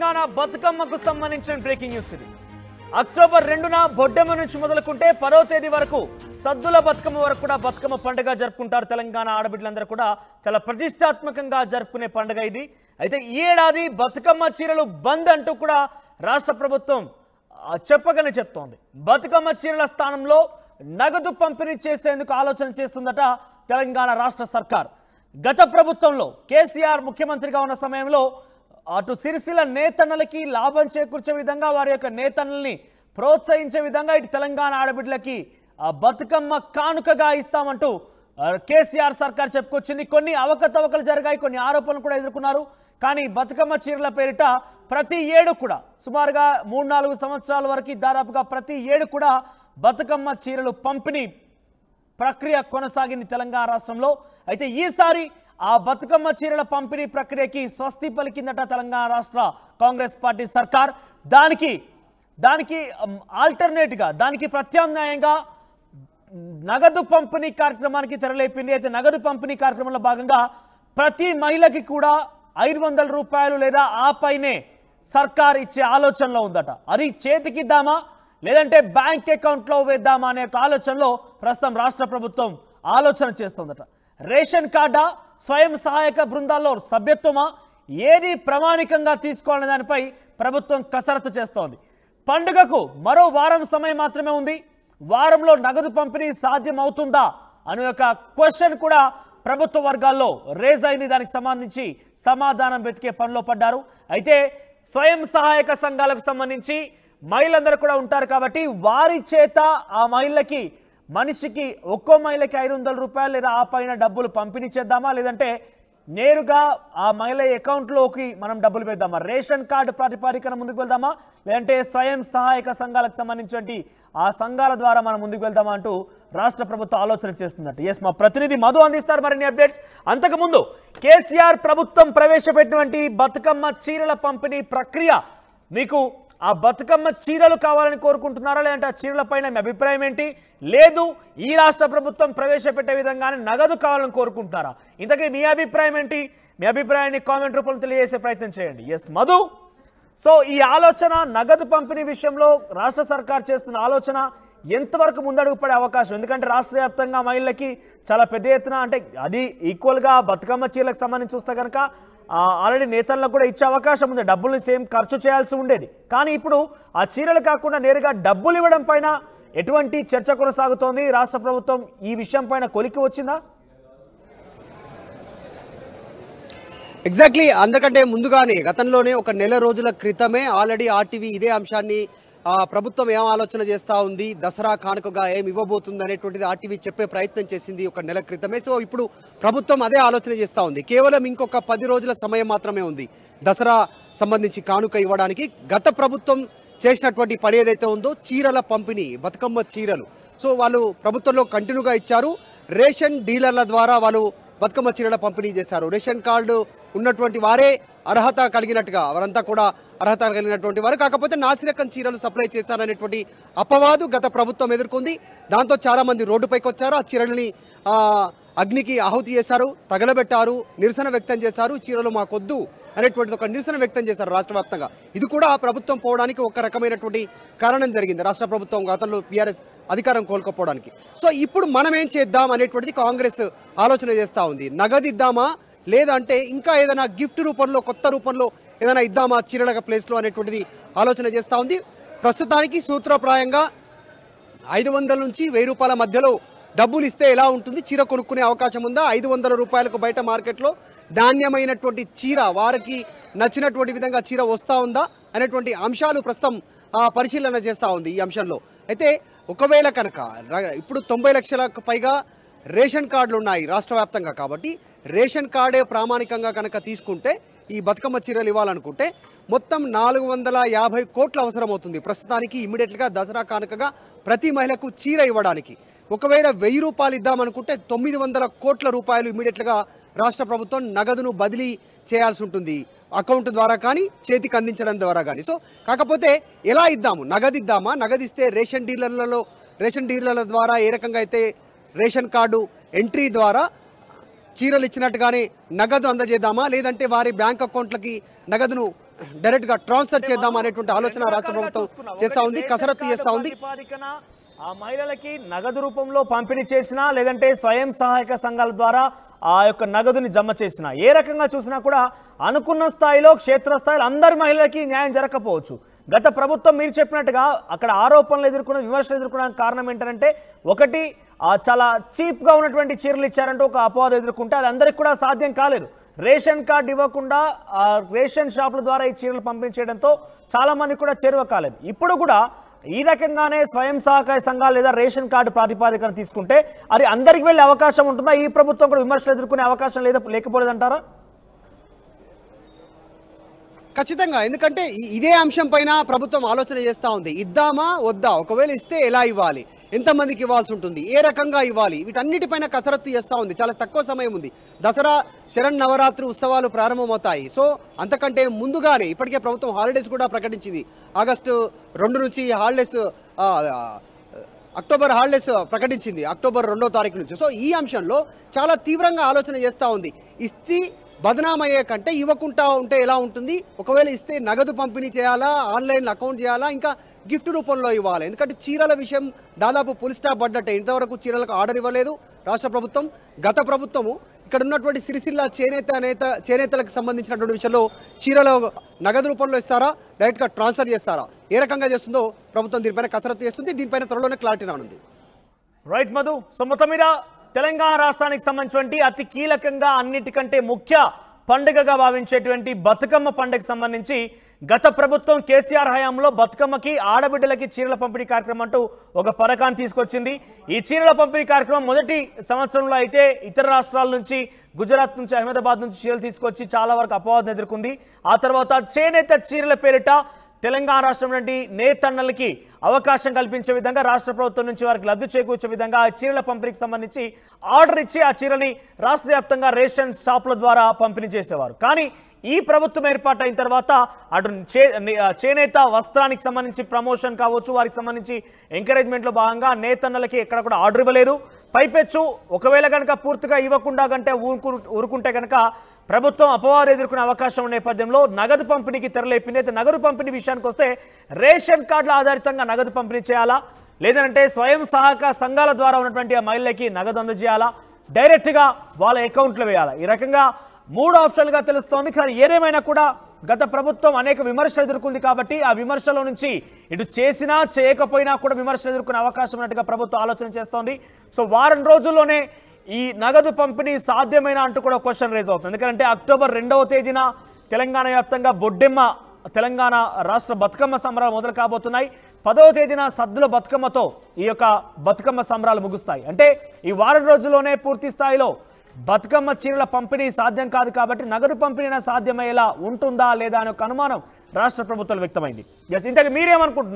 తెలంగాణ బతుకమ్మకు సంబంధించిన breaking news ఇది. October 2న Boddemma నుంచి మొదలుకుంటే 10వ తేదీ వరకు సద్దుల బతుకమ్మ వరకు కూడా బతుకమ్మ పండుగ జరుపుకుంటారు. తెలంగాణ ఆడబిడ్డలందరూ కూడా చాలా ప్రతిష్టాత్మకంగా జరుపుకునే పండుగ ఇది. అయితే ఈ ఏడాది బతుకమ్మ చీరలు బంద్ అంటూ కూడా రాష్ట్ర ప్రభుత్వం చెప్పగానే చెప్తోంది. బతుకమ్మ చీరల స్థానంలో నగదు పంపిణీ చేసేందుకు ఆలోచన చేస్తుందట తెలంగాణ రాష్ట్ర సర్కార్. గత ప్రభుత్వంలో కేసీఆర్ ముఖ్యమంత్రిగా ఉన్న సమయంలో అటు సిరిసిల్ల నేతన్నలకి లాభం చేకూర్చే విధంగా వారి యొక్క నేతన్నల్ని ప్రోత్సహించే విధంగా ఇటు తెలంగాణ ఆడబిడ్డలకి బతుకమ్మ కానుకగా ఇస్తామంటూ కేసీఆర్ సర్కార్ చెప్పుకొచ్చింది. కొన్ని అవకతవకలు జరిగాయి, కొన్ని ఆరోపణలు కూడా ఎదుర్కొన్నారు. కానీ బతుకమ్మ చీరల పేరిట ప్రతి ఏడు కూడా సుమారుగా 3-4 సంవత్సరాల వరకు దాదాపుగా ప్రతి ఏడు కూడా బతుకమ్మ చీరలు పంపిణీ ప్రక్రియ కొనసాగింది తెలంగాణ రాష్ట్రంలో. అయితే ఈసారి ఆ బతుకమ్మ చీరల పంపిణీ ప్రక్రియకి స్వస్తి పలికిందట తెలంగాణ రాష్ట్ర కాంగ్రెస్ పార్టీ సర్కార్. దానికి ఆల్టర్నేట్గా, దానికి ప్రత్యామ్నాయంగా నగదు పంపిణీ కార్యక్రమానికి తెరలేపింది. అయితే నగదు పంపిణీ కార్యక్రమంలో భాగంగా ప్రతి మహిళకి కూడా 500 రూపాయలు లేదా ఆ పైనే సర్కార్ ఇచ్చే ఆలోచనలో ఉందట. అది చేతికిద్దామా లేదంటే బ్యాంక్ అకౌంట్లో వేద్దామా అనే ఆలోచనలో ప్రస్తుతం రాష్ట్ర ప్రభుత్వం ఆలోచన చేస్తుందట. రేషన్ కార్డా, స్వయం సహాయక బృందాల్లో సభ్యత్వమా, ఏది ప్రామాణికంగా తీసుకోవాలనే దానిపై ప్రభుత్వం కసరత్తు చేస్తోంది. పండుగకు మరో వారం సమయం మాత్రమే ఉంది. వారంలో నగదు పంపిణీ సాధ్యం అవుతుందా అనే ఒక క్వశ్చన్ కూడా ప్రభుత్వ వర్గాల్లో రేజ్ అయింది. దానికి సంబంధించి సమాధానం వెతికే పనిలో పడ్డారు. అయితే స్వయం సహాయక సంఘాలకు సంబంధించి మహిళలందరూ కూడా ఉంటారు కాబట్టి వారి చేత ఆ మహిళకి మనిషికి ఒక్కో మహిళకి 500 రూపాయలు లేదా ఆ పైన డబ్బులు పంపిణీ చేద్దామా, లేదంటే నేరుగా ఆ మహిళ అకౌంట్లోకి మనం డబ్బులు వేద్దామా, రేషన్ కార్డు ప్రాతిపదికన ముందుకు వెళ్దామా, లేదంటే స్వయం సహాయక సంఘాలకు సంబంధించి ఆ సంఘాల ద్వారా మనం ముందుకు వెళ్దామా అంటూ రాష్ట్ర ప్రభుత్వం ఆలోచన చేస్తున్నట్టు. ఎస్, మా ప్రతినిధి మధు అందిస్తారు మరిన్ని అప్డేట్స్. అంతకుముందు కేసీఆర్ ప్రభుత్వం ప్రవేశపెట్టినటువంటి బతుకమ్మ చీరల పంపిణీ ప్రక్రియ, మీకు ఆ బతుకమ్మ చీరలు కావాలని కోరుకుంటున్నారా, లేదంటే ఆ చీరల పైన మీ అభిప్రాయం ఏంటి? లేదు, ఈ రాష్ట్ర ప్రభుత్వం ప్రవేశపెట్టే విధంగానే నగదు కావాలని కోరుకుంటున్నారా? ఇంతకీ మీ అభిప్రాయం ఏంటి? మీ అభిప్రాయాన్ని కామెంట్ రూపంలో తెలియజేసే ప్రయత్నం చేయండి. ఎస్ మధు, సో ఈ ఆలోచన నగదు పంపిణీ విషయంలో రాష్ట్ర సర్కార్ చేస్తున్న ఆలోచన ఎంతవరకు ముందడుగు పడే అవకాశం? ఎందుకంటే రాష్ట్ర వ్యాప్తంగా మహిళలకి చాలా పెద్ద ఎత్తున, అంటే అది ఈక్వల్గా బతుకమ్మ చీరలకు సంబంధించి చూస్తే కనుక ఆల్రెడీ నేతలకు కూడా ఇచ్చే అవకాశం ఉంది. డబ్బుల్ని సేమ్ ఖర్చు చేయాల్సి ఉండేది. కానీ ఇప్పుడు ఆ చీరలు కాకుండా నేరుగా డబ్బులు ఇవ్వడం పైన ఎటువంటి చర్చ కొనసాగుతోంది? రాష్ట్ర ప్రభుత్వం ఈ విషయం పైన కొలికి వచ్చిందా? ఎగ్జాక్ట్లీ, అందుకంటే ముందుగానే గతంలోనే ఒక నెల రోజుల క్రితమే ఆల్రెడీ ఆర్టీవీ ఇదే అంశాన్ని ప్రభుత్వం ఏం ఆలోచన చేస్తూ ఉంది, దసరా కానుకగా ఏమి ఇవ్వబోతుంది అనేటువంటిది ఆర్టీవీ చెప్పే ప్రయత్నం చేసింది ఒక నెల క్రితమే. సో ఇప్పుడు ప్రభుత్వం అదే ఆలోచన చేస్తూ ఉంది. కేవలం ఇంకొక 10 రోజుల సమయం మాత్రమే ఉంది దసరా సంబంధించి కానుక ఇవ్వడానికి. గత ప్రభుత్వం చేసినటువంటి పని ఏదైతే ఉందో చీరల పంపిణీ, బతుకమ్మ చీరలు, సో వాళ్ళు ప్రభుత్వంలో కంటిన్యూగా ఇచ్చారు. రేషన్ డీలర్ల ద్వారా వాళ్ళు బతుకమ్మ చీరల పంపిణీ చేశారు. రేషన్ కార్డు ఉన్నటువంటి వారే అర్హత కలిగినట్టుగా, వారంతా కూడా అర్హత కలిగినటువంటి వారు. కాకపోతే నాసిరకం చీరలు సప్లై చేశారనేటువంటి అపవాదు గత ప్రభుత్వం ఎదుర్కొంది. దాంతో చాలామంది రోడ్డుపైకి వచ్చారు. ఆ చీరలని అగ్నికి ఆహుతి చేశారు, తగలబెట్టారు, నిరసన వ్యక్తం చేశారు. చీరలు మాకొద్దు అనేటువంటిది ఒక నిరసన వ్యక్తం చేశారు రాష్ట్ర వ్యాప్తంగా. ఇది కూడా ఆ ప్రభుత్వం పోవడానికి ఒక రకమైనటువంటి కారణం జరిగింది, రాష్ట్ర ప్రభుత్వం గతంలో బీఆర్ఎస్ అధికారం కోల్కపోవడానికి. సో ఇప్పుడు మనం ఏం చేద్దాం అనేటువంటిది కాంగ్రెస్ ఆలోచన చేస్తూ ఉంది. నగదిద్దామా, లేదంటే ఇంకా ఏదైనా గిఫ్ట్ రూపంలో, కొత్త రూపంలో ఏదైనా ఇద్దామా చీరల ప్లేస్లో అనేటువంటిది ఆలోచన చేస్తూ ఉంది. ప్రస్తుతానికి సూత్రప్రాయంగా 500 నుంచి 1000 రూపాయల మధ్యలో డబ్బులు ఇస్తే ఎలా ఉంటుంది, చీర కొనుక్కునే అవకాశం ఉందా, 500 రూపాయలకు బయట మార్కెట్లో నాణ్యమైనటువంటి చీర, వారికి నచ్చినటువంటి విధంగా చీర వస్తూ ఉందా అనేటువంటి అంశాలు ప్రస్తుతం పరిశీలన చేస్తూ ఉంది ఈ అంశంలో. అయితే ఒకవేళ కనుక ఇప్పుడు 90 లక్షలకు పైగా రేషన్ కార్డులు ఉన్నాయి రాష్ట్ర వ్యాప్తంగా, కాబట్టి రేషన్ కార్డే ప్రామాణికంగా కనుక తీసుకుంటే ఈ బతుకమ్మ చీరలు ఇవ్వాలనుకుంటే మొత్తం 450 కోట్లు అవసరం అవుతుంది ప్రస్తుతానికి ఇమ్మీడియట్గా దసరా కానుకగా ప్రతి మహిళకు చీర ఇవ్వడానికి. ఒకవేళ 1000 రూపాయలు ఇద్దామనుకుంటే 900 కోట్ల రూపాయలు ఇమ్మీడియట్గా రాష్ట్ర ప్రభుత్వం నగదును బదిలీ చేయాల్సి ఉంటుంది, అకౌంట్ ద్వారా కానీ చేతికి అందించడం ద్వారా కానీ. సో కాకపోతే ఎలా ఇద్దాము, నగదిద్దామా, నగదిస్తే రేషన్ డీలర్ల ద్వారా ఏ రకంగా అయితే రేషన్ కార్డు ఎంట్రీ ద్వారా చీరలు ఇచ్చినట్టుగానే నగదు అందజేద్దామా, లేదంటే వారి బ్యాంక్ అకౌంట్లకి నగదును డైరెక్ట్ గా ట్రాన్స్ఫర్ చేద్దాం అనేటువంటి ఆలోచన రాష్ట్ర ప్రభుత్వం చేస్తా ఉంది, కసరత్తు చేస్తా ఉంది. ఆ మహిళలకి నగదు రూపంలో పంపిణీ చేసినా లేదంటే స్వయం సహాయక సంఘాల ద్వారా ఆ యొక్క నగదుని జమ చేసినా ఏ రకంగా చూసినా కూడా అనుకున్న స్థాయిలో క్షేత్రస్థాయిలో అందరి మహిళలకి న్యాయం జరగకపోవచ్చు. గత ప్రభుత్వం మీరు చెప్పినట్టుగా అక్కడ ఆరోపణలు ఎదుర్కొన్న విమర్శలు ఎదుర్కొనడానికి కారణం ఏంటంటే ఒకటి చాలా చీప్గా ఉన్నటువంటి చీరలు ఇచ్చారంటూ ఒక అపవాదం ఎదుర్కొంటే అది అందరికి కూడా సాధ్యం కాలేదు. రేషన్ కార్డు ఇవ్వకుండా రేషన్ షాపుల ద్వారా ఈ చీరలు పంపిణీ చేయడంతో చాలా మంది కూడా చేరువ కాలేదు. ఇప్పుడు కూడా ఈ రకంగానే స్వయం సహకార సంఘాలు లేదా రేషన్ కార్డు ప్రాతిపాదికన తీసుకుంటే అది అందరికి వెళ్ళే అవకాశం ఉంటుందా? ఈ ప్రభుత్వం కూడా విమర్శలు ఎదుర్కొనే అవకాశం లేకపోలేదంటారా? ఖచ్చితంగా, ఎందుకంటే ఇదే అంశం పైన ప్రభుత్వం ఆలోచన చేస్తూ ఉంది. ఇద్దామా వద్దా, ఒకవేళ ఇస్తే ఎలా ఇవ్వాలి, ఎంతమందికి ఇవ్వాల్సి ఉంటుంది, ఏ రకంగా ఇవ్వాలి, వీటన్నిటిపైన కసరత్తు చేస్తూ ఉంది. చాలా తక్కువ సమయం ఉంది, దసరా శరన్నవరాత్రి ఉత్సవాలు ప్రారంభమవుతాయి. సో అంతకంటే ముందుగానే ఇప్పటికే ప్రభుత్వం హాలిడేస్ కూడా ప్రకటించింది. ఆగస్టు 2 నుంచి హాలిడేస్, అక్టోబర్ హాలిడేస్ ప్రకటించింది అక్టోబర్ 2వ తారీఖు నుంచి. సో ఈ అంశంలో చాలా తీవ్రంగా ఆలోచన చేస్తూ ఉంది. ఇస్తే బదనామయ్యే కంటే ఇవ్వకుండా ఉంటే ఎలా ఉంటుంది, ఒకవేళ ఇస్తే నగదు పంపిణీ చేయాలా, ఆన్లైన్ అకౌంట్ చేయాలా, ఇంకా గిఫ్ట్ రూపంలో ఇవ్వాలి. ఎందుకంటే చీరల విషయం దాదాపు ఫుల్ స్టాప్ పడ్డట్టే. ఇంతవరకు చీరలకు ఆర్డర్ ఇవ్వలేదు రాష్ట్ర ప్రభుత్వం. గత ప్రభుత్వము ఇక్కడ ఉన్నటువంటి సిరిసిల్ల చేనేతలకు సంబంధించినటువంటి విషయంలో చీరలో నగదు రూపంలో ఇస్తారా, డైరెక్ట్గా ట్రాన్స్ఫర్ చేస్తారా, ఏ రకంగా చేస్తుందో ప్రభుత్వం దీనిపైన కసరత్తు చేస్తుంది. దీనిపైన త్వరలోనే క్లారిటీ రానుంది. రైట్ మధు. సో మొత్తం మీద తెలంగాణ రాష్ట్రానికి సంబంధించినటువంటి అతి కీలకంగా అన్నిటికంటే ముఖ్య పండుగగా భావించేటువంటి బతుకమ్మ పండుగకు సంబంధించి గత ప్రభుత్వం కేసీఆర్ హయాంలో బతుకమ్మకి ఆడబిడ్డలకి చీరల పంపిణీ కార్యక్రమం అంటూ ఒక పథకాన్ని తీసుకొచ్చింది. ఈ చీరల పంపిణీ కార్యక్రమం మొదటి సంవత్సరంలో అయితే ఇతర రాష్ట్రాల నుంచి, గుజరాత్ నుంచి, అహ్మదాబాద్ నుంచి చీరలు తీసుకొచ్చి చాలా వరకు అపవాదం ఎదుర్కొంది. ఆ తర్వాత చేనేత చీరల పేరిట తెలంగాణ రాష్ట్రం నుండి నేతన్నలకి అవకాశం కల్పించే విధంగా రాష్ట్ర ప్రభుత్వం నుంచి వారికి లబ్ధి చేకూర్చే విధంగా ఆ చీరల పంపిణీకి సంబంధించి ఆర్డర్ ఇచ్చి ఆ చీరని రాష్ట్ర వ్యాప్తంగా రేషన్ షాపుల ద్వారా పంపిణీ చేసేవారు. కానీ ఈ ప్రభుత్వం ఏర్పాటైన తర్వాత అటు చేనేత వస్త్రానికి సంబంధించి ప్రమోషన్ కావచ్చు, వారికి సంబంధించి ఎంకరేజ్మెంట్లో భాగంగా నేతన్నలకి ఎక్కడ కూడా ఆర్డర్ ఇవ్వలేదు. పైపెచ్చు ఒకవేళ కనుక పూర్తిగా ఇవ్వకుండా కంటే ఊరుకుంటే కనుక ప్రభుత్వం అపవాదం ఎదుర్కొనే అవకాశం ఉన్న నేపథ్యంలో నగదు పంపిణీకి తెరలేపింది. అయితే నగదు పంపిణీ విషయానికి వస్తే రేషన్ కార్డుల ఆధారితంగా నగదు పంపిణీ చేయాలా, లేదంటే స్వయం సహాయక సంఘాల ద్వారా ఉన్నటువంటి ఆ మహిళలకి నగదు అందజేయాలా, డైరెక్ట్గా వాళ్ళ అకౌంట్లో వేయాలా, ఈ రకంగా 3 ఆప్షన్లుగా తెలుస్తోంది. కానీ ఏదేమైనా కూడా గత ప్రభుత్వం అనేక విమర్శలు ఎదుర్కొంది కాబట్టి ఆ విమర్శల నుంచి ఇటు చేసినా చేయకపోయినా కూడా విమర్శలు ఎదుర్కొనే అవకాశం ఉన్నట్టుగా ప్రభుత్వం ఆలోచన చేస్తోంది. సో వారం రోజుల్లోనే ఈ నగదు పంపిణీ సాధ్యమైన అంటూ కూడా క్వశ్చన్ రేజ్ అవుతుంది. ఎందుకంటే అక్టోబర్ 2వ తేదీన తెలంగాణ వ్యాప్తంగా బొడ్డెమ్మ తెలంగాణ రాష్ట్ర బతుకమ్మ సంబరాలు మొదలు కాబోతున్నాయి. 10వ తేదీన సద్దుల బతుకమ్మతో ఈ యొక్క బతుకమ్మ సంబరాలు ముగుస్తాయి. అంటే ఈ వారం రోజుల్లోనే పూర్తి స్థాయిలో బతుకమ్మ చీరల పంపిణీ సాధ్యం కాదు కాబట్టి నగదు పంపిణీ సాధ్యమయ్యేలా ఉంటుందా లేదా అనే ఒక అనుమానం రాష్ట్ర ప్రభుత్వాలు వ్యక్తమైంది. ఇంతకు మీరేమనుకుంటున్నారు?